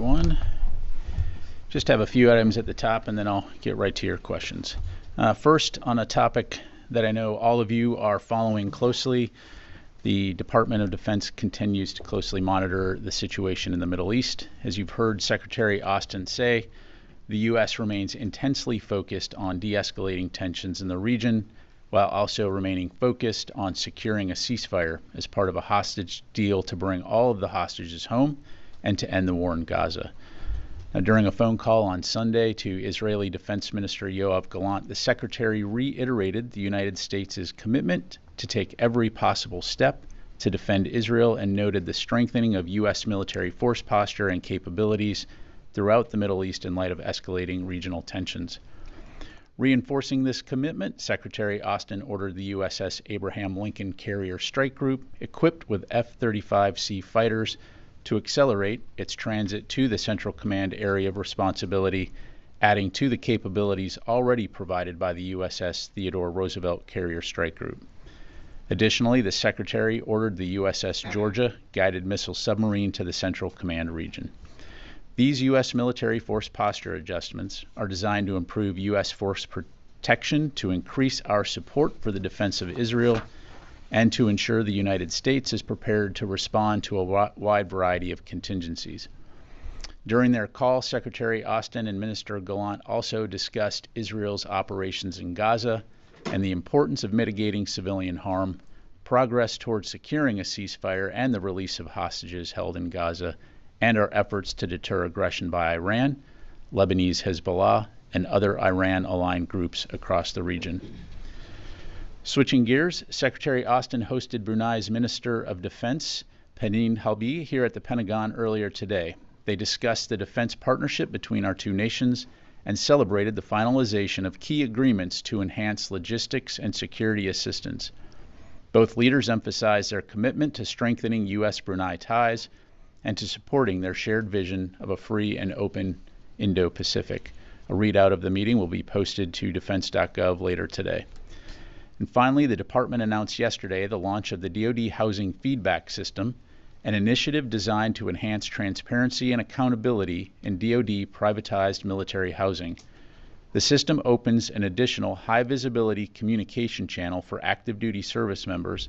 everyone. Just have a few items at the top, and then I'll get right to your questions. First, on a topic that I know all of you are following closely, the Department of Defense continues to closely monitor the situation in the Middle East. As you've heard Secretary Austin say, the U.S. remains intensely focused on de-escalating tensions in the region, while also remaining focused on securing a ceasefire as part of a hostage deal to bring all of the hostages home and to end the war in Gaza. Now, during a phone call on Sunday to Israeli Defense Minister Yoav Gallant, the Secretary reiterated the United States' commitment to take every possible step to defend Israel and noted the strengthening of U.S. military force posture and capabilities throughout the Middle East in light of escalating regional tensions. Reinforcing this commitment, Secretary Austin ordered the USS Abraham Lincoln Carrier Strike Group, equipped with F-35C fighters, to accelerate its transit to the Central Command area of responsibility, adding to the capabilities already provided by the USS Theodore Roosevelt Carrier Strike Group. Additionally, the Secretary ordered the USS Georgia guided missile submarine to the Central Command region. These U.S. military force posture adjustments are designed to improve U.S. force protection, to increase our support for the defense of Israel, and to ensure the United States is prepared to respond to a wide variety of contingencies. During their call, Secretary Austin and Minister Gallant also discussed Israel's operations in Gaza and the importance of mitigating civilian harm, progress towards securing a ceasefire and the release of hostages held in Gaza, and our efforts to deter aggression by Iran, Lebanese Hezbollah, and other Iran-aligned groups across the region. Switching gears, Secretary Austin hosted Brunei's Minister of Defense, Penin Halbi, here at the Pentagon earlier today. They discussed the defense partnership between our two nations and celebrated the finalization of key agreements to enhance logistics and security assistance. Both leaders emphasized their commitment to strengthening U.S.-Brunei ties and to supporting their shared vision of a free and open Indo-Pacific. A readout of the meeting will be posted to defense.gov later today. And finally, the department announced yesterday the launch of the DOD Housing Feedback System, an initiative designed to enhance transparency and accountability in DOD privatized military housing. The system opens an additional high-visibility communication channel for active duty service members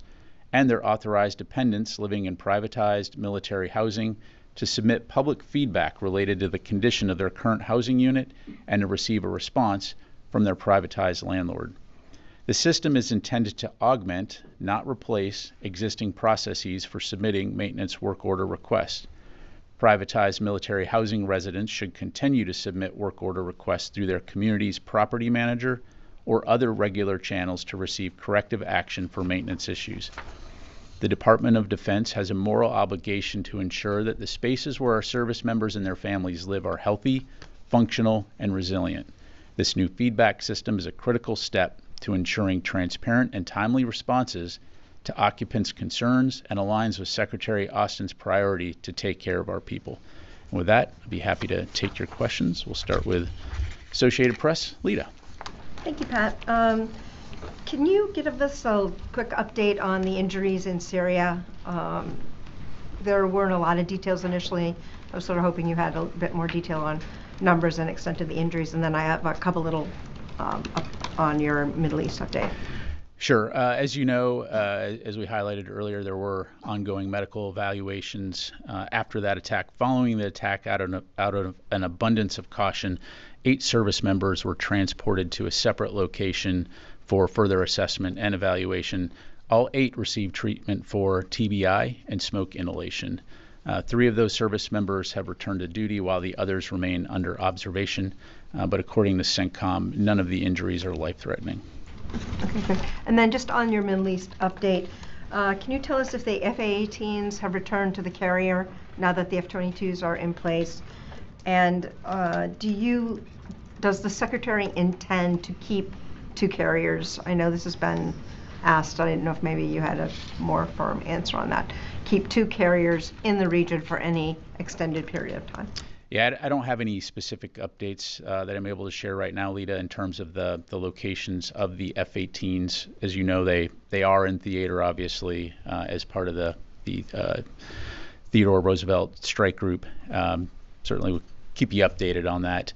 and their authorized dependents living in privatized military housing to submit public feedback related to the condition of their current housing unit and to receive a response from their privatized landlord. The system is intended to augment, not replace, existing processes for submitting maintenance work order requests. Privatized military housing residents should continue to submit work order requests through their community's property manager or other regular channels to receive corrective action for maintenance issues. The Department of Defense has a moral obligation to ensure that the spaces where our service members and their families live are healthy, functional, and resilient. This new feedback system is a critical step to ensuring transparent and timely responses to occupants' concerns and aligns with Secretary Austin's priority to take care of our people. And with that, I'd be happy to take your questions. We'll start with Associated Press. Lita. Thank you, Pat. Can you give us a quick update on the injuries in Syria? There weren't a lot of details initially. I was sort of hoping you had a bit more detail on numbers and extent of the injuries, and then I have a couple little up on your Middle East update. Sure. As you know, as we highlighted earlier, there were ongoing medical evaluations after that attack. Following the attack, out of an abundance of caution, 8 service members were transported to a separate location for further assessment and evaluation. All 8 received treatment for TBI and smoke inhalation. 3 of those service members have returned to duty while the others remain under observation. But according to CENTCOM, none of the injuries are life-threatening. Okay, good. And then just on your Middle East update, can you tell us if the F-A-18s have returned to the carrier now that the F-22s are in place? And does the Secretary intend to keep 2 carriers? I know this has been asked. I didn't know if maybe you had a more firm answer on that. Keep 2 carriers in the region for any extended period of time. Yeah, I don't have any specific updates that I'm able to share right now, Lita, in terms of the locations of the F-18s. As you know, they are in theater, obviously, as part of the Theodore Roosevelt Strike Group. certainly we'll keep you updated on that.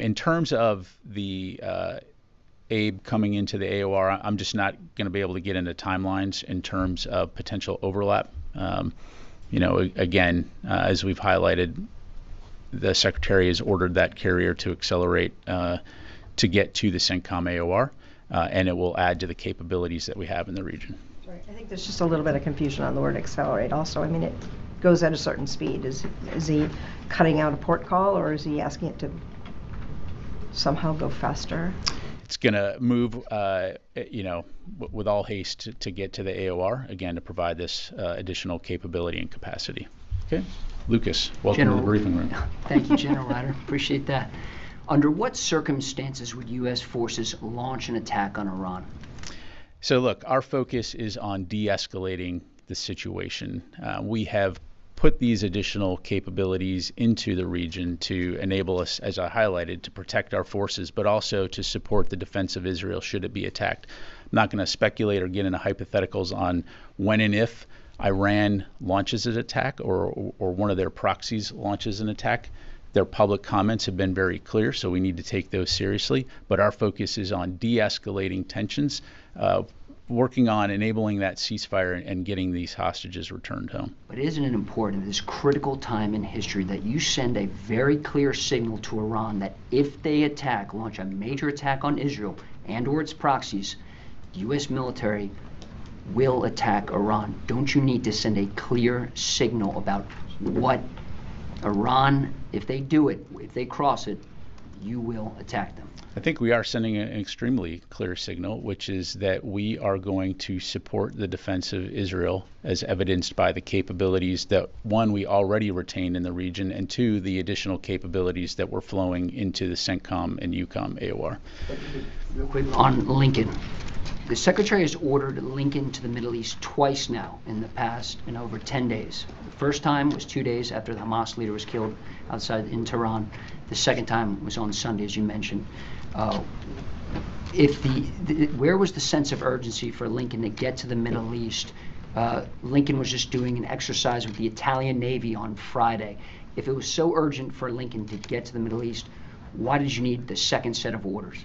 In terms of the Abe coming into the AOR, I'm just not going to be able to get into timelines in terms of potential overlap. Again, as we've highlighted, the Secretary has ordered that carrier to accelerate to get to the CENTCOM AOR, and it will add to the capabilities that we have in the region. Right. I think there's just a little bit of confusion on the word accelerate also. I mean, it goes at a certain speed. Is he cutting out a port call, or is he asking it to somehow go faster? It's going to move, with all haste to get to the AOR, again, to provide this additional capability and capacity. Okay. Lucas, welcome to the briefing room. Thank you, General Ryder. Appreciate that. Under what circumstances would U.S. forces launch an attack on Iran? So look, our focus is on de-escalating the situation. We have put these additional capabilities into the region to enable us, as I highlighted, to protect our forces, but also to support the defense of Israel should it be attacked. I'm not going to speculate or get into hypotheticals on when and if Iran launches an attack or one of their proxies launches an attack. Their public comments have been very clear, so we need to take those seriously. But our focus is on de-escalating tensions, working on enabling that ceasefire and getting these hostages returned home. But isn't it important at this critical time in history that you send a very clear signal to Iran that if they launch a major attack on Israel and or its proxies, the U.S. military will attack Iran? Don't you need to send a clear signal about what Iran, if they do it, if they cross it, you will attack them? I think we are sending an extremely clear signal, which is that we are going to support the defense of Israel as evidenced by the capabilities that, one, we already retain in the region, and two, the additional capabilities that we're flowing into the CENTCOM and EUCOM AOR. Real quick on Lincoln. The Secretary has ordered Lincoln to the Middle East twice now in the past, in over 10 days. The first time was 2 days after the Hamas leader was killed outside in Tehran. The second time was on Sunday, as you mentioned. Where was the sense of urgency for Lincoln to get to the Middle East? Lincoln was just doing an exercise with the Italian Navy on Friday. If it was so urgent for Lincoln to get to the Middle East, why did you need the second set of orders?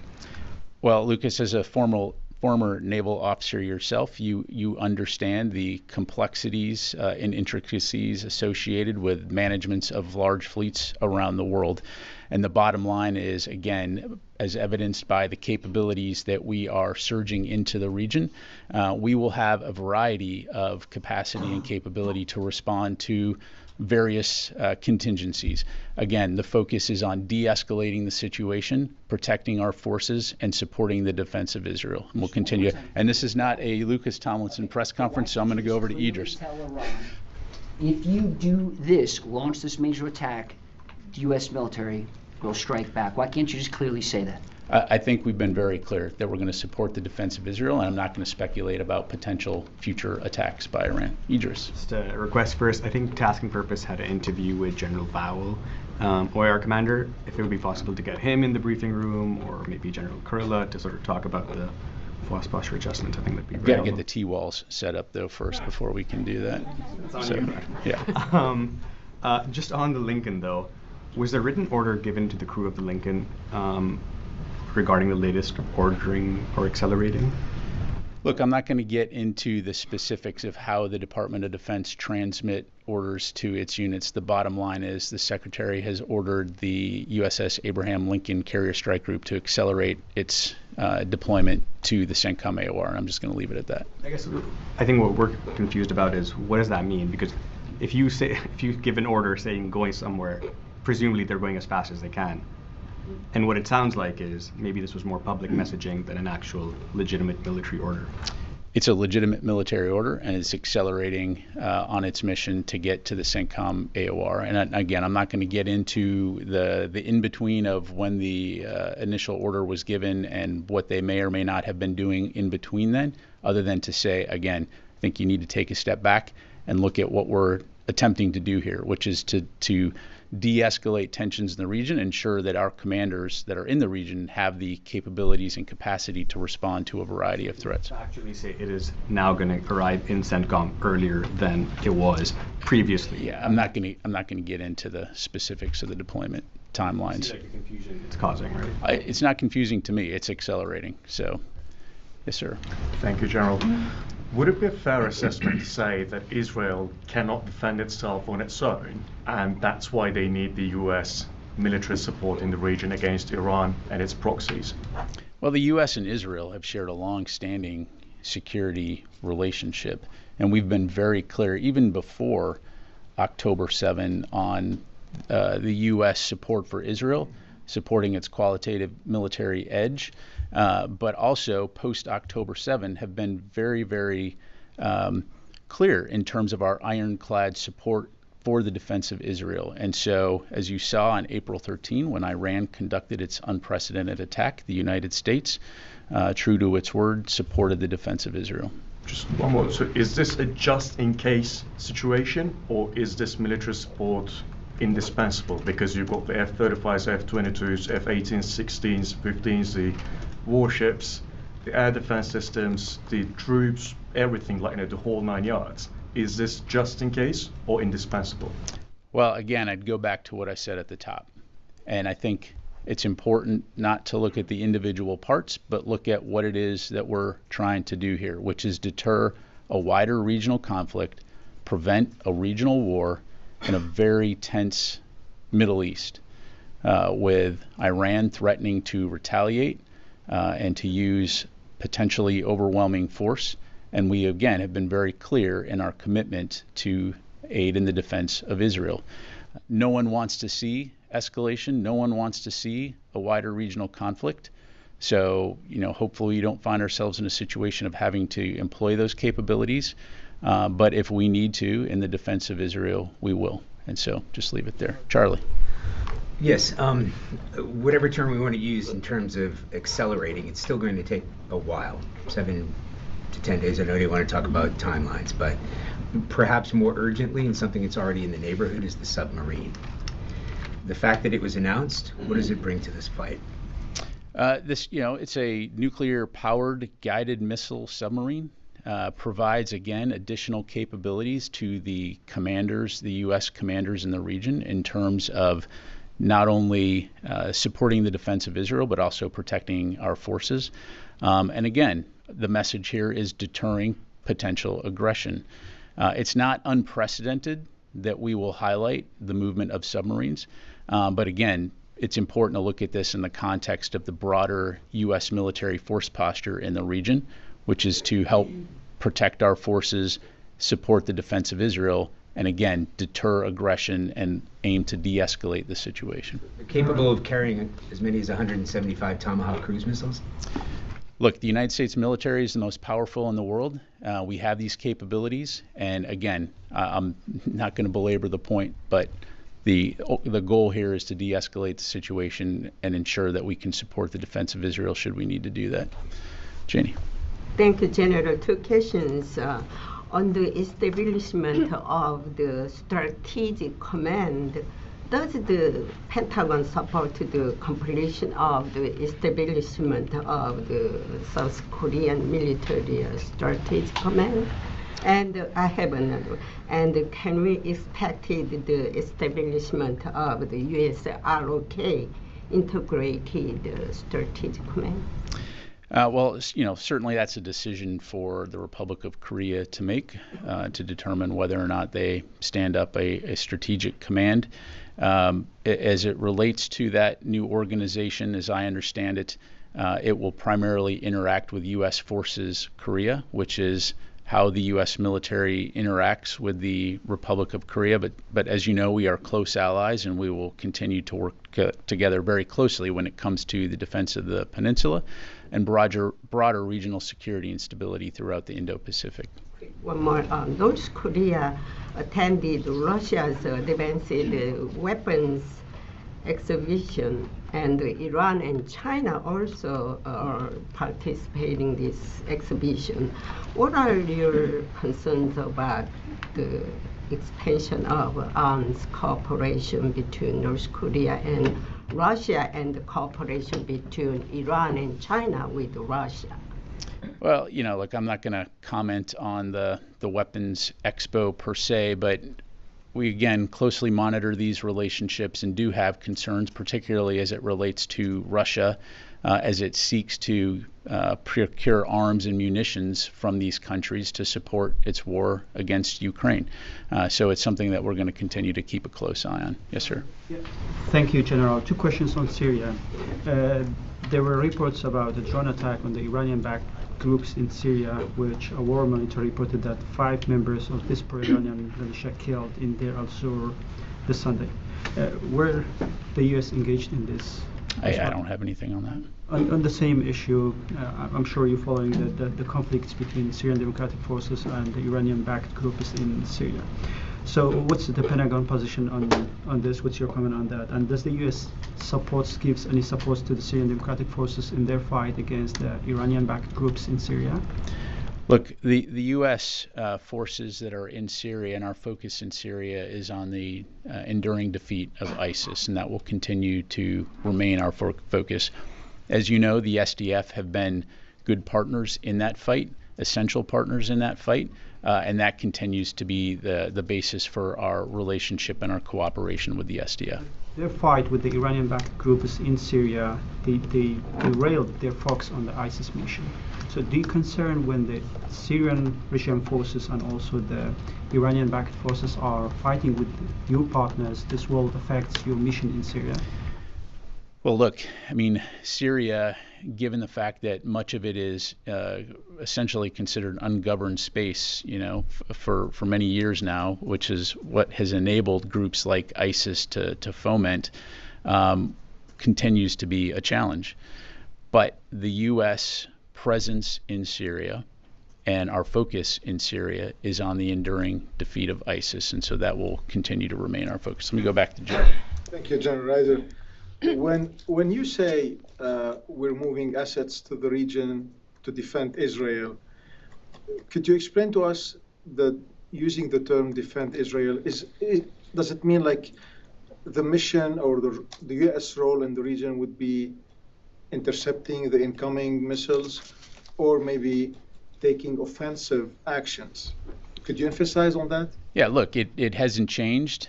Well, Lucas, as a former naval officer yourself, you understand the complexities and intricacies associated with managements of large fleets around the world. And the bottom line is, again, as evidenced by the capabilities that we are surging into the region, we will have a variety of capacity and capability to respond to various contingencies. Again, the focus is on de-escalating the situation, protecting our forces, and supporting the defense of Israel. And we'll continue. And this is not a Lucas Tomlinson press conference, so I'm going to go over to Idris. If you do this, launch this major attack, the U.S. military will strike back. Why can't you just clearly say that? I think we've been very clear that we're going to support the defense of Israel, and I'm not going to speculate about potential future attacks by Iran. Idris. Just a request first. I think Task and Purpose had an interview with General Vowell, OIR commander. If it would be possible to get him in the briefing room, or maybe General Kurla, to sort of talk about the force posture adjustment, I think that'd be We've got to get the T-walls set up, though, first before we can do that. Yeah. Just on the Lincoln, though, was there a written order given to the crew of the Lincoln regarding the latest ordering or accelerating? Look, I'm not going to get into the specifics of how the Department of Defense transmit orders to its units. The bottom line is the Secretary has ordered the USS Abraham Lincoln Carrier Strike Group to accelerate its deployment to the CENTCOM AOR, and I'm just going to leave it at that. I think what we're confused about is, what does that mean? Because if you give an order saying going somewhere, presumably they're going as fast as they can. And what it sounds like is maybe this was more public messaging than an actual legitimate military order. It's a legitimate military order, and it's accelerating on its mission to get to the CENTCOM AOR. And again, I'm not going to get into the in-between of when the initial order was given and what they may or may not have been doing in between then, other than to say, again, I think you need to take a step back and look at what we're attempting to do here, which is to de-escalate tensions in the region, ensure that our commanders that are in the region have the capabilities and capacity to respond to a variety of threats. Actually say it is now going to arrive in CENTCOM earlier than it was previously. Yeah, I'm not going to get into the specifics of the deployment timelines. Like the confusion it's causing, right? It's not confusing to me. It's accelerating. So, yes, sir. Thank you, General. Would it be a fair assessment to say that Israel cannot defend itself on its own, and that's why they need the U.S. military support in the region against Iran and its proxies? Well, the U.S. and Israel have shared a long-standing security relationship, and we've been very clear, even before October 7, on the U.S. support for Israel, supporting its qualitative military edge, but also post-October 7 have been very, very clear in terms of our ironclad support for the defense of Israel. And so, as you saw on April 13, when Iran conducted its unprecedented attack, the United States, true to its word, supported the defense of Israel. Just one more. So is this a just-in-case situation, or is this military support indispensable? Because you've got the F-35s, F-22s, F-18s, 16s, 15s, the warships, the air defense systems, the troops, everything, like, the whole 9 yards. Is this just in case or indispensable? Well, again, I'd go back to what I said at the top. And I think it's important not to look at the individual parts, but look at what it is that we're trying to do here, which is deter a wider regional conflict, prevent a regional war in a very tense Middle East, with Iran threatening to retaliate and to use potentially overwhelming force. And we, again, have been very clear in our commitment to aid in the defense of Israel. No one wants to see escalation. No one wants to see a wider regional conflict. So, hopefully we don't find ourselves in a situation of having to employ those capabilities. But if we need to in the defense of Israel, we will. And so just leave it there. Charlie. Yes, whatever term we want to use in terms of accelerating, it's still going to take a while, 7 to 10 days. I know you want to talk about timelines, but perhaps more urgently, and something that's already in the neighborhood, is the submarine. The fact that it was announced, what does it bring to this fight? It's a nuclear-powered guided missile submarine. Provides, again, additional capabilities to the commanders, the U.S. commanders in the region, in terms of not only supporting the defense of Israel, but also protecting our forces. And again, the message here is deterring potential aggression. It's not unprecedented that we will highlight the movement of submarines. But again, it's important to look at this in the context of the broader U.S. military force posture in the region, which is to help protect our forces, support the defense of Israel, and again, deter aggression and aim to de-escalate the situation. They're capable of carrying as many as 175 Tomahawk cruise missiles? Look, the United States military is the most powerful in the world. We have these capabilities, and again, I'm not going to belabor the point, but the goal here is to de-escalate the situation and ensure that we can support the defense of Israel should we need to do that. Janie. Thank you, General. 2 questions. On the establishment of the strategic command, does the Pentagon support the completion of the establishment of the South Korean military strategic command? And I have another. And can we expect the establishment of the U.S. ROK, integrated strategic command? Well, certainly that's a decision for the Republic of Korea to make, to determine whether or not they stand up a strategic command. As it relates to that new organization, as I understand it, it will primarily interact with U.S. Forces Korea, which is how the U.S. military interacts with the Republic of Korea. But as you know, we are close allies, and we will continue to work together very closely when it comes to the defense of the peninsula and broader regional security and stability throughout the Indo-Pacific. One more. North Korea attended Russia's advanced weapons exhibition, and Iran and China also are participating in this exhibition. What are your concerns about the expansion of arms cooperation between North Korea and Russia and the cooperation between Iran and China with Russia? Well, look, I'm not going to comment on the weapons expo per se, but we again closely monitor these relationships and do have concerns, particularly as it relates to Russia, as it seeks to procure arms and munitions from these countries to support its war against Ukraine. So it's something that we're going to continue to keep a close eye on. Yes, sir. Yeah. Thank you, General. 2 questions on Syria. There were reports about a drone attack on the Iranian-backed groups in Syria, which a war monitor reported that 5 members of this pro-Iranian militia killed in Deir al-Zur this Sunday. Were the U.S. engaged in this? I don't have anything on that. On the same issue, I'm sure you're following the conflicts between the Syrian Democratic Forces and the Iranian-backed groups in Syria. So what's the Pentagon position on this? What's your comment on that? And does the U.S. gives any support to the Syrian Democratic Forces in their fight against the Iranian-backed groups in Syria? Look, the U.S. Forces that are in Syria, and our focus in Syria is on the enduring defeat of ISIS, and that will continue to remain our focus. As you know, the SDF have been good partners in that fight, essential partners in that fight, and that continues to be the basis for our relationship and our cooperation with the SDF. Their fight with the Iranian-backed groups in Syria, they derailed their focus on the ISIS mission. So do you concern when the Syrian regime forces and also the Iranian-backed forces are fighting with your partners, this will affect your mission in Syria? Well, look, I mean, Syria, given the fact that much of it is essentially considered ungoverned space, for many years now, which is what has enabled groups like ISIS to foment, continues to be a challenge. But the U.S. presence in Syria and our focus in Syria is on the enduring defeat of ISIS, and so that will continue to remain our focus. Let me go back to Joe. Thank you, General Ryder. When you say we're moving assets to the region to defend Israel, could you explain to us that using the term defend Israel, does it mean like the mission or the U.S. role in the region would be intercepting the incoming missiles or maybe taking offensive actions? Could you emphasize on that? Yeah, look, it hasn't changed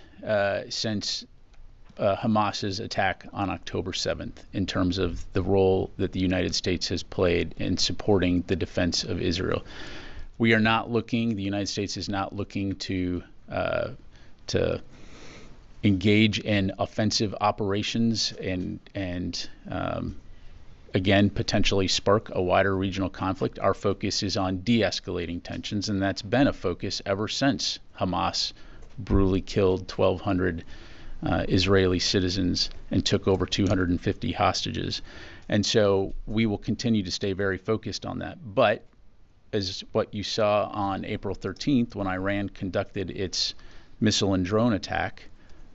since Hamas's attack on October 7th in terms of the role that the United States has played in supporting the defense of Israel. We are not looking, the United States is not looking to engage in offensive operations and again, potentially spark a wider regional conflict. Our focus is on de-escalating tensions, and that's been a focus ever since Hamas brutally killed 1,200 Israeli citizens and took over 250 hostages. And so we will continue to stay very focused on that. But as what you saw on April 13th, when Iran conducted its missile and drone attack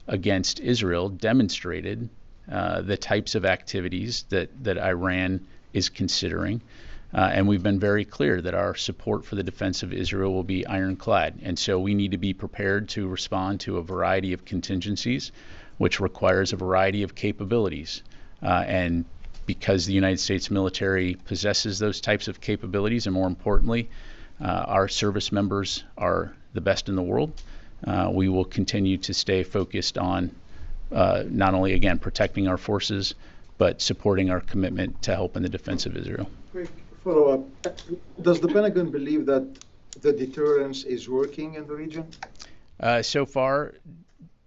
against Israel, demonstrated the types of activities that Iran is considering. And we've been very clear that our support for the defense of Israel will be ironclad. And so we need to be prepared to respond to a variety of contingencies, which requires a variety of capabilities. And because the United States military possesses those types of capabilities, and more importantly, our service members are the best in the world, we will continue to stay focused on not only, again, protecting our forces, but supporting our commitment to help in the defense of Israel. Quick follow-up. Does the Pentagon believe that the deterrence is working in the region? So far,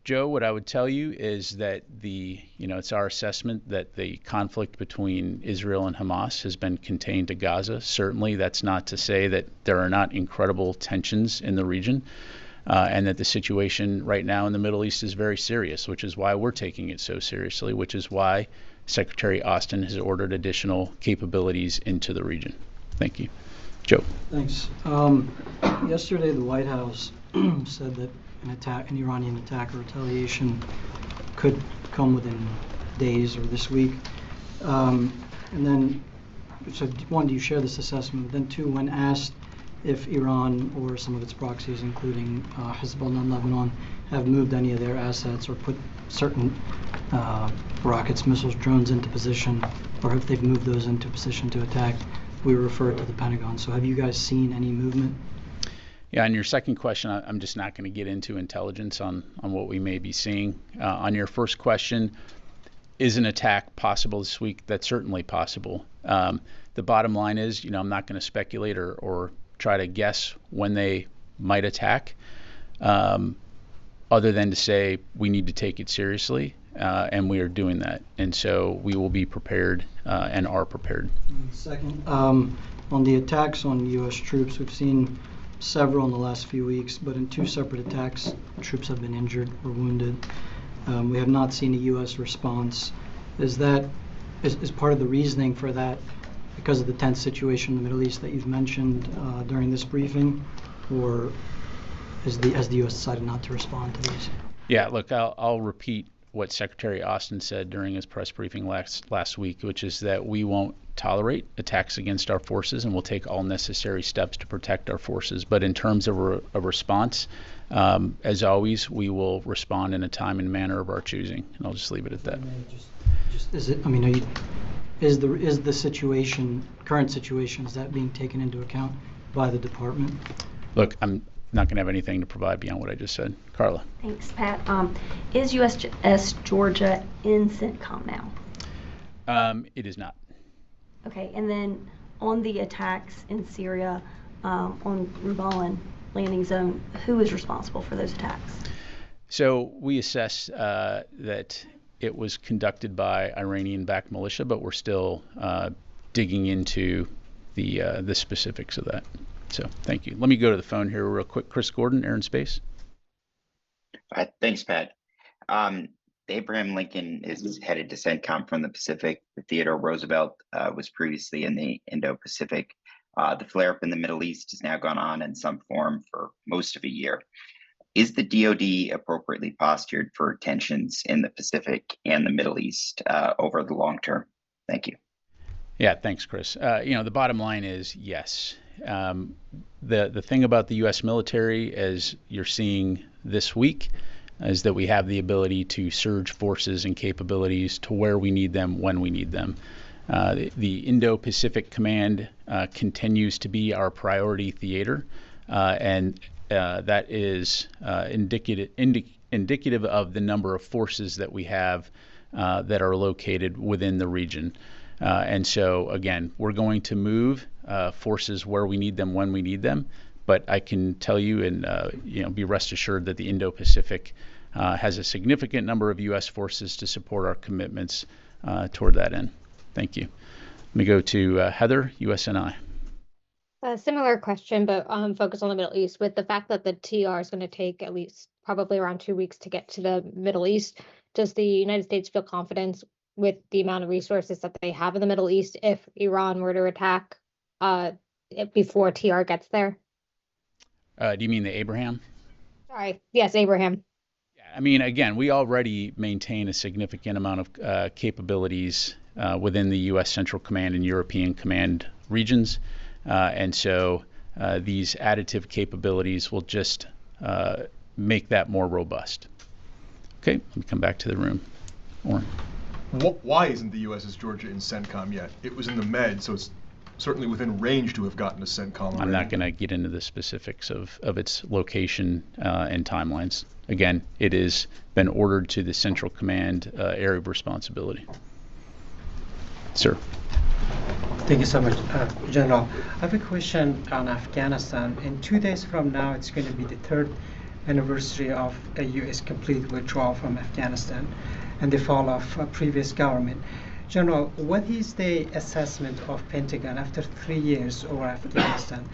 Joe, what I would tell you is that it's our assessment that the conflict between Israel and Hamas has been contained to Gaza. Certainly, that's not to say that there are not incredible tensions in the region, and that the situation right now in the Middle East is very serious, which is why we're taking it so seriously, which is why Secretary Austin has ordered additional capabilities into the region. Thank you. Joe. Thanks. Yesterday, the White House said that an Iranian attack or retaliation could come within days or this week. And then, so one, do you share this assessment? Then two, when asked if Iran or some of its proxies, including Hezbollah in Lebanon, have moved any of their assets or put certain rockets, missiles, drones into position, or if they've moved those into position to attack, we refer it to the Pentagon. So have you guys seen any movement? Yeah, on your second question, I'm just not going to get into intelligence on what we may be seeing. On your first question, is an attack possible this week? That's certainly possible. The bottom line is, I'm not going to speculate or try to guess when they might attack, other than to say we need to take it seriously, and we are doing that. And so we will be prepared and are prepared. Second, on the attacks on U.S. troops, we've seen several in the last few weeks, but in 2 separate attacks, troops have been injured or wounded. We have not seen a U.S. response. Is part of the reasoning for that because of the tense situation in the Middle East that you've mentioned during this briefing, or has the U.S. decided not to respond to these? Yeah, look, I'll repeat what Secretary Austin said during his press briefing last week, which is that we won't tolerate attacks against our forces and we'll take all necessary steps to protect our forces. But in terms of a response, as always, we will respond in a time and manner of our choosing. And I'll just leave it at that. Is the current situation, is that being taken into account by the department? Look, I'm not going to have anything to provide beyond what I just said. Carla. Thanks, Pat. Is USS Georgia in CENTCOM now? It is not. Okay, and then on the attacks in Syria, on Rubalan landing zone, who is responsible for those attacks? So we assess that it was conducted by Iranian-backed militia, but we're still digging into the specifics of that. So thank you. Let me go to the phone here real quick. Chris Gordon, Air and Space. Thanks, Pat. The Abraham Lincoln is headed to CENTCOM from the Pacific. The Theodore Roosevelt was previously in the Indo-Pacific. The flare-up in the Middle East has now gone on in some form for most of a year. Is the DOD appropriately postured for tensions in the Pacific and the Middle East over the long term? Thank you. Yeah, thanks, Chris. The bottom line is yes. The thing about the U.S. military, as you're seeing this week, is that we have the ability to surge forces and capabilities to where we need them when we need them. The Indo-Pacific Command continues to be our priority theater, and that is indicative of the number of forces that we have that are located within the region. And so, again, we're going to move forces where we need them when we need them. But I can tell you and be rest assured that the Indo-Pacific has a significant number of U.S. forces to support our commitments toward that end. Thank you. Let me go to Heather, USNI. A similar question, but focus on the Middle East. With the fact that the TR is going to take at least probably around 2 weeks to get to the Middle East, does the United States feel confident with the amount of resources that they have in the Middle East if Iran were to attack before TR gets there? Do you mean the Abraham? Sorry. Yes, Abraham. I mean, again, we already maintain a significant amount of capabilities within the U.S. Central Command and European Command regions. And so these additive capabilities will just make that more robust. Okay, let me come back to the room. Oren. Why isn't the USS Georgia in CENTCOM yet? It was in the Med, so it's certainly within range to have gotten to CENTCOM already. I'm not going to get into the specifics of its location and timelines. Again, it has been ordered to the Central Command area of responsibility. Sir. Thank you so much, General. I have a question on Afghanistan. In 2 days from now, it's going to be the 3rd anniversary of a U.S. complete withdrawal from Afghanistan and the fall of a previous government. General, what is the assessment of Pentagon after 3 years over Afghanistan?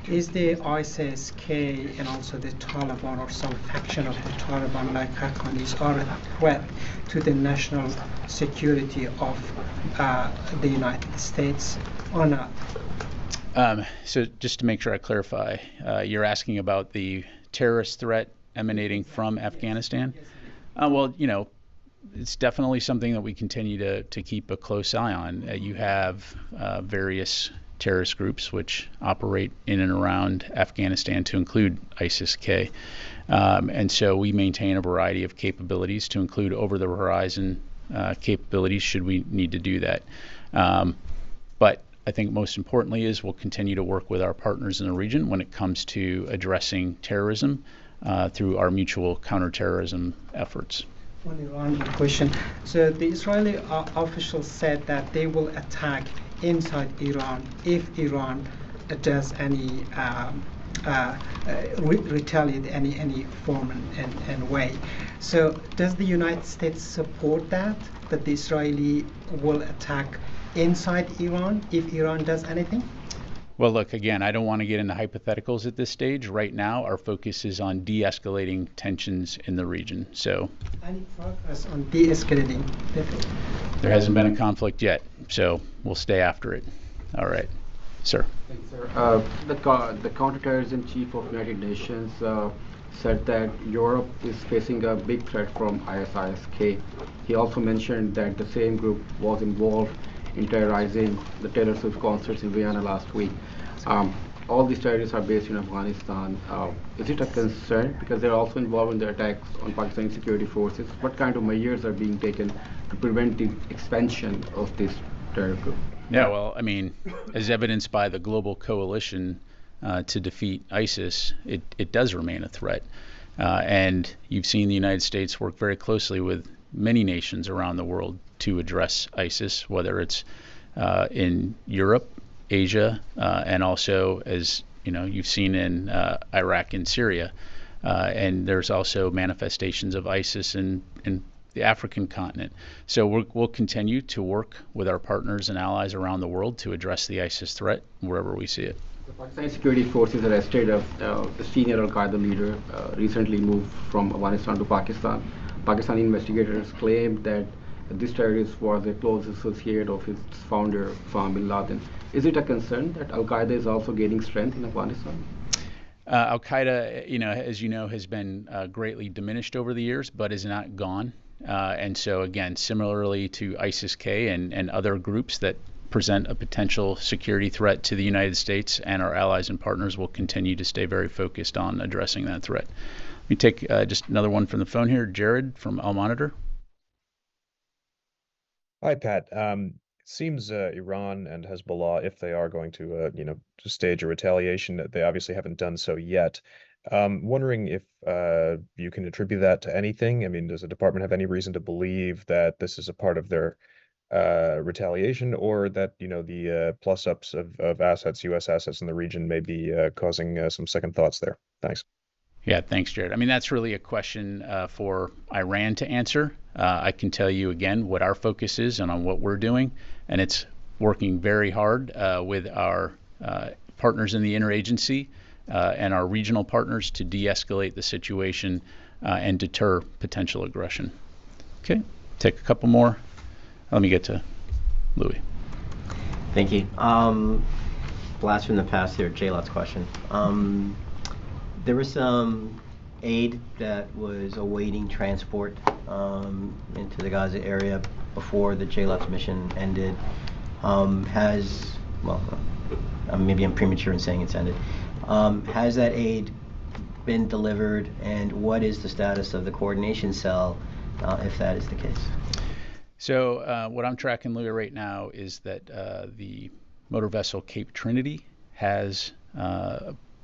Is the ISIS-K and also the Taliban or some faction of the Taliban like Haqqanis are a threat to the national security of the United States or not? So just to make sure I clarify, you're asking about the terrorist threat emanating from Afghanistan? Well, it's definitely something that we continue to keep a close eye on. You have various terrorist groups which operate in and around Afghanistan, to include ISIS-K. And so we maintain a variety of capabilities, to include over-the-horizon capabilities should we need to do that. But I think most importantly is we'll continue to work with our partners in the region when it comes to addressing terrorism through our mutual counterterrorism efforts. On Iran question. So the Israeli officials said that they will attack inside Iran if Iran does any retaliate any form and way. So does the United States support that the Israeli will attack inside Iran if Iran does anything? Well, look, again, I don't want to get into hypotheticals at this stage. Right now, our focus is on de-escalating tensions in the region. So, any progress on de-escalating? There hasn't been a conflict yet, so we'll stay after it. All right, sir. Thanks, sir. The counterterrorism chief of United Nations said that Europe is facing a big threat from ISIS-K. He also mentioned that the same group was involved in terrorizing the Taylor Swift concerts in Vienna last week. All these terrorists are based in Afghanistan. Is it a concern because they're also involved in the attacks on Pakistani security forces? What kind of measures are being taken to prevent the expansion of this terror group? Yeah, well, I mean, as evidenced by the global coalition to defeat ISIS, it does remain a threat. And you've seen the United States work very closely with many nations around the world to address ISIS, whether it's in Europe, Asia, and also, as you know, you've seen in Iraq and Syria. And there's also manifestations of ISIS in the African continent. So we'll continue to work with our partners and allies around the world to address the ISIS threat wherever we see it. The Pakistani security forces arrested the senior Al-Qaeda leader recently moved from Afghanistan to Pakistan. Pakistani investigators claimed that this terrorist was a close associate of its founder, Osama bin Laden. Is it a concern that Al-Qaeda is also gaining strength in Afghanistan? Al-Qaeda, as you know, has been greatly diminished over the years, but is not gone. And so, again, similarly to ISIS-K and other groups that present a potential security threat to the United States and our allies and partners, will continue to stay very focused on addressing that threat. Let me take just another one from the phone here. Jared from Al Monitor. Hi, Pat. It seems Iran and Hezbollah, if they are going to, to stage a retaliation, they obviously haven't done so yet. Wondering if you can attribute that to anything. I mean, does the department have any reason to believe that this is a part of their retaliation, or that the plus-ups of assets, U.S. assets in the region, may be causing some second thoughts there? Thanks. Yeah, thanks, Jared. I mean, that's really a question for Iran to answer. I can tell you again what our focus is and on what we're doing, and it's working very hard with our partners in the interagency and our regional partners to de-escalate the situation and deter potential aggression. Okay, take a couple more. Let me get to Louis. Thank you. Blast from the past here, J-Lot's question. There was some aid that was awaiting transport into the Gaza area before the J-Lot's mission ended. Maybe I'm premature in saying it's ended. Has that aid been delivered, and what is the status of the coordination cell if that is the case? So what I'm tracking, Louis, right now is that the motor vessel Cape Trinity has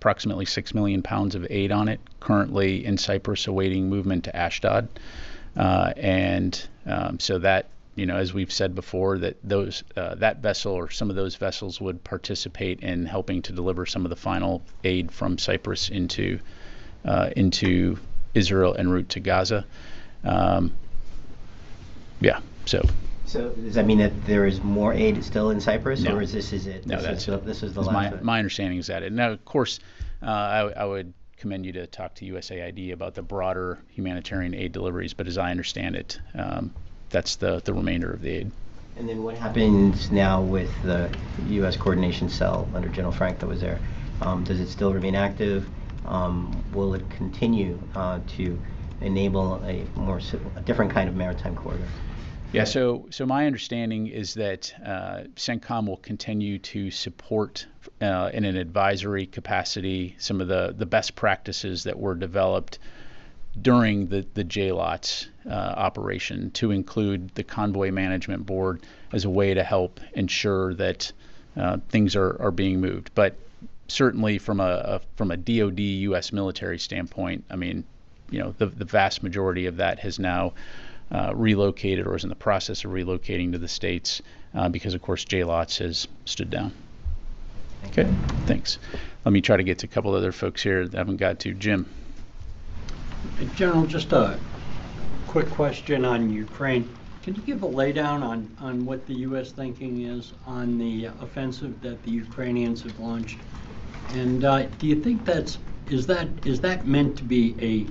approximately 6 million pounds of aid on it, currently in Cyprus awaiting movement to Ashdod. So that, as we've said before, that that vessel or some of those vessels would participate in helping to deliver some of the final aid from Cyprus into Israel en route to Gaza. So does that mean that there is more aid still in Cyprus, no. Or is this it? No, This is the last. My understanding is that. Now, of course, I would commend you to talk to USAID about the broader humanitarian aid deliveries, but as I understand it, that's the remainder of the aid. And then what happens now with the U.S. coordination cell under General Frank that was there? Does it still remain active? Will it continue to enable a different kind of maritime corridor? Yeah, so my understanding is that CENTCOM will continue to support in an advisory capacity some of the best practices that were developed during the JLOTS operation, to include the Convoy Management Board as a way to help ensure that things are being moved. But certainly from a DOD U.S. military standpoint, I mean, you know, the vast majority of that has now relocated or is in the process of relocating to the States because, of course, JLOTS has stood down. Okay, thanks. Let me try to get to a couple other folks here that I haven't got to. Jim. General, just a quick question on Ukraine. Can you give a laydown on what the U.S. thinking is on the offensive that the Ukrainians have launched? And do you think is that meant to be a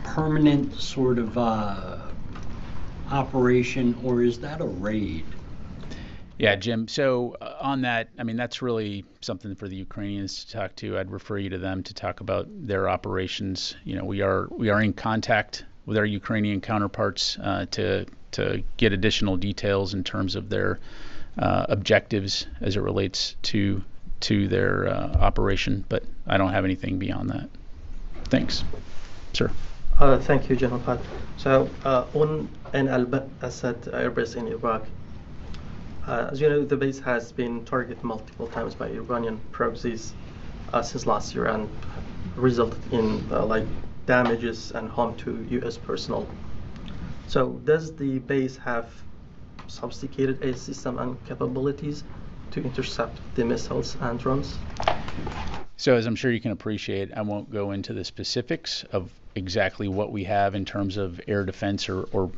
permanent sort of operation, or is that a raid? Yeah, Jim. So on that, I mean, that's really something for the Ukrainians to talk to. I'd refer you to them to talk about their operations. You know, we are in contact with our Ukrainian counterparts to get additional details in terms of their objectives as it relates to their operation. But I don't have anything beyond that. Thanks, sir. Thank you, General Pat. So on an Al-Assad airbase in Iraq, as you know, the base has been targeted multiple times by Iranian proxies since last year and resulted in like damages and harm to U.S. personnel. So does the base have sophisticated air system and capabilities to intercept the missiles and drones? So as I'm sure you can appreciate, I won't go into the specifics of exactly what we have in terms of air defense or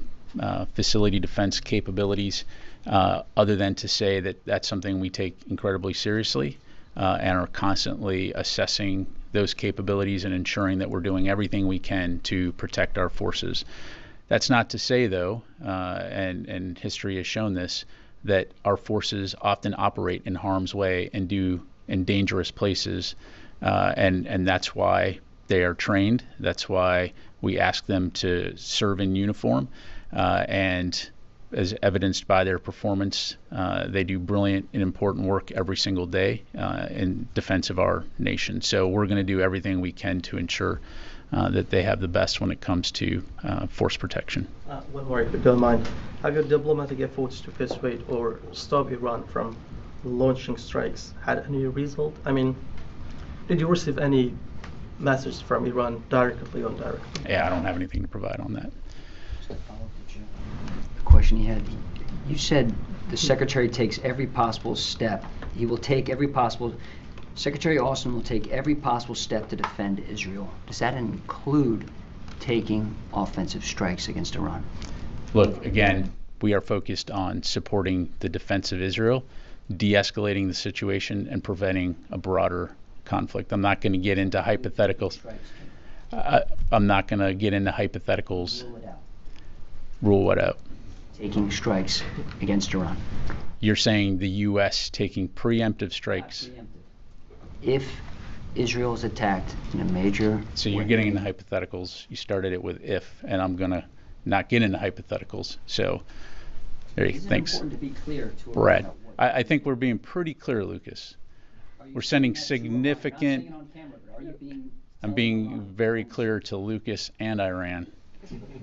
facility defense capabilities, other than to say that that's something we take incredibly seriously and are constantly assessing those capabilities and ensuring that we're doing everything we can to protect our forces. That's not to say, though, and history has shown this, that our forces often operate in harm's way and do in dangerous places, and that's why they are trained. That's why we ask them to serve in uniform, and as evidenced by their performance, they do brilliant and important work every single day in defense of our nation. So we're going to do everything we can to ensure that they have the best when it comes to force protection. One more, if you don't mind. Have your diplomatic efforts to persuade or stop Iran from launching strikes had any result? I mean, did you receive any message from Iran directly or indirectly? Yeah, I don't have anything to provide on that. Just to follow up with the question he had, you said the Secretary takes every possible step. He will take every possible. Secretary Austin will take every possible step to defend Israel. Does that include taking offensive strikes against Iran? Look, again, we are focused on supporting the defense of Israel, de-escalating the situation, and preventing a broader conflict. I'm not going to get into hypotheticals. I'm not going to get into hypotheticals. Rule it out. Rule what out? Taking strikes against Iran. You're saying the U.S. taking preemptive strikes? If Israel is attacked in a major... So you're getting into hypotheticals. You started it with if, and I'm going to not get into hypotheticals. So, there you go. Thanks. It's important to be clear to Brad, I think we're being pretty clear, Lucas. We're sending significant... I'm being very clear to Lucas and Iran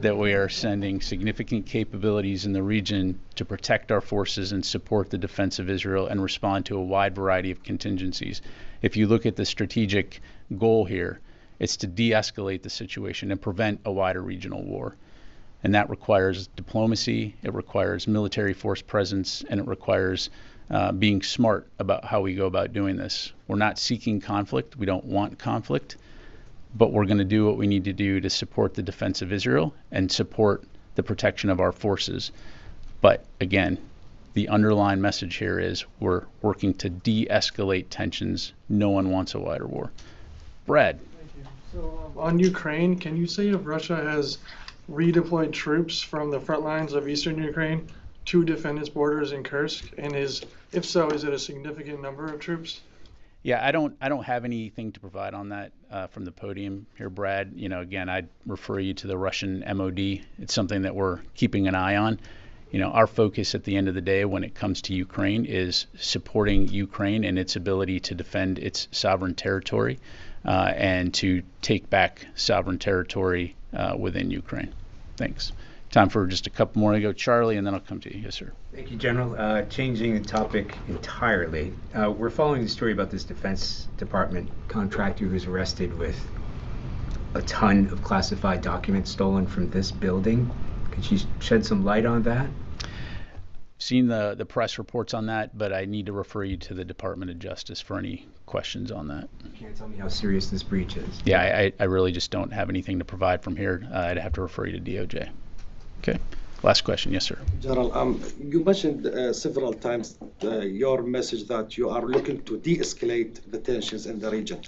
that we are sending significant capabilities in the region to protect our forces and support the defense of Israel and respond to a wide variety of contingencies. If you look at the strategic goal here, it's to de-escalate the situation and prevent a wider regional war. And that requires diplomacy, it requires military force presence, and it requires being smart about how we go about doing this. We're not seeking conflict. We don't want conflict. But we're going to do what we need to do to support the defense of Israel and support the protection of our forces. But again, the underlying message here is we're working to de-escalate tensions. No one wants a wider war. Brad. Thank you. So on Ukraine, can you say if Russia has redeployed troops from the front lines of eastern Ukraine to defend its borders in Kursk? And if so, is it a significant number of troops? Yeah, I don't have anything to provide on that from the podium here, Brad. You know, again, I'd refer you to the Russian MOD. It's something that we're keeping an eye on. our focus at the end of the day when it comes to Ukraine is supporting Ukraine and its ability to defend its sovereign territory and to take back sovereign territory within Ukraine. Thanks. Time for just a couple more to go. Charlie, and then I'll come to you. Yes, sir. Thank you, General. Changing the topic entirely, we're following the story about this Defense Department contractor who's arrested with a ton of classified documents stolen from this building. Could you shed some light on that? Seen the press reports on that, but I need to refer you to the Department of Justice for any questions on that. You can't tell me how serious this breach is. Yeah, I really just don't have anything to provide from here. I'd have to refer you to DOJ. Okay. Last question. Yes, sir. General, you mentioned several times your message that you are looking to de-escalate the tensions in the region.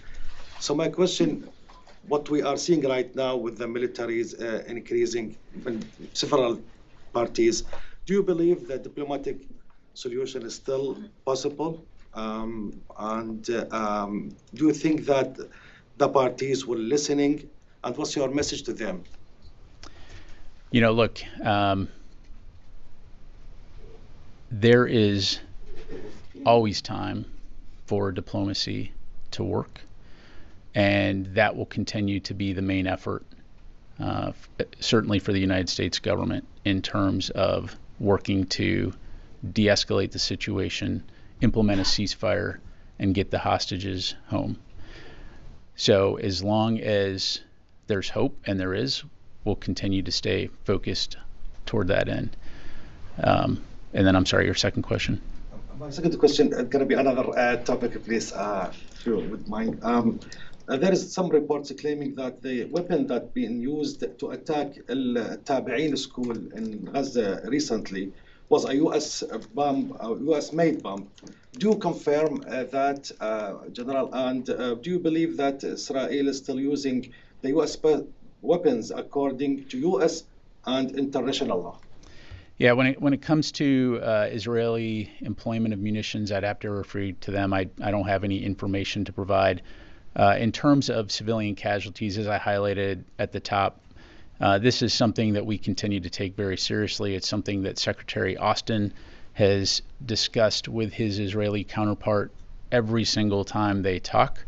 So my question, what we are seeing right now with the militaries increasing in several parties, do you believe the diplomatic solution is still possible? Do you think that the parties will listening? And what's your message to them? Look, there is always time for diplomacy to work, and that will continue to be the main effort, certainly for the United States government, in terms of working to de-escalate the situation, implement a ceasefire, and get the hostages home. So as long as there's hope, and there is, we'll continue to stay focused toward that end. And then, I'm sorry, your second question? My second question is going to be another topic, please, if you would mind. There is some reports claiming that the weapon that being used to attack Al-Tabi'in school in Gaza recently was a U.S. bomb, a U.S.-made bomb. Do you confirm that, General? And do you believe that Israel is still using the U.S. weapons according to U.S. and international law? Yeah, when it comes to Israeli employment of munitions, I'd have to refer you to them. I don't have any information to provide. In terms of civilian casualties, as I highlighted at the top, this is something that we continue to take very seriously. It's something that Secretary Austin has discussed with his Israeli counterpart every single time they talk,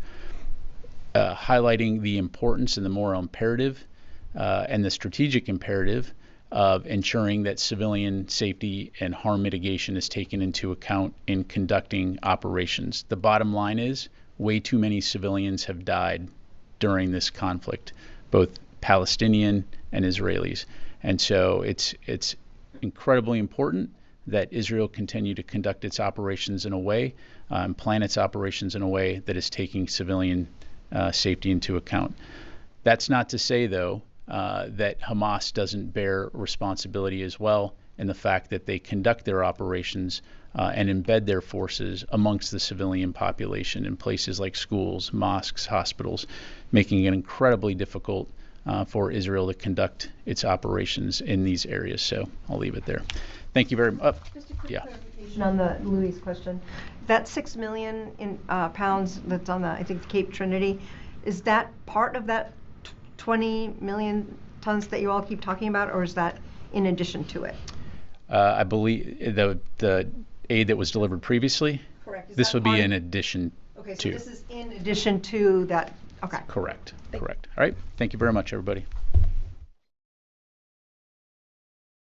highlighting the importance and the moral imperative and the strategic imperative of ensuring that civilian safety and harm mitigation is taken into account in conducting operations. The bottom line is way too many civilians have died during this conflict, both Palestinian and Israelis. And so it's incredibly important that Israel continue to conduct its operations in a way, plan its operations in a way that is taking civilian safety into account. That's not to say, though, that Hamas doesn't bear responsibility as well in the fact that they conduct their operations and embed their forces amongst the civilian population in places like schools, mosques, hospitals, making it incredibly difficult for Israel to conduct its operations in these areas. So I'll leave it there. Thank you very much. Just a quick clarification on the Louis question. That 6 million pounds that's on the, I think, the Cape Trinity, is that part of that 20 million tons that you all keep talking about, or is that in addition to it? I believe the aid that was delivered previously. Correct. This would be in addition to. Okay, so to. this is in addition to that. Okay. Correct. Correct. All right. Thank you very much, everybody.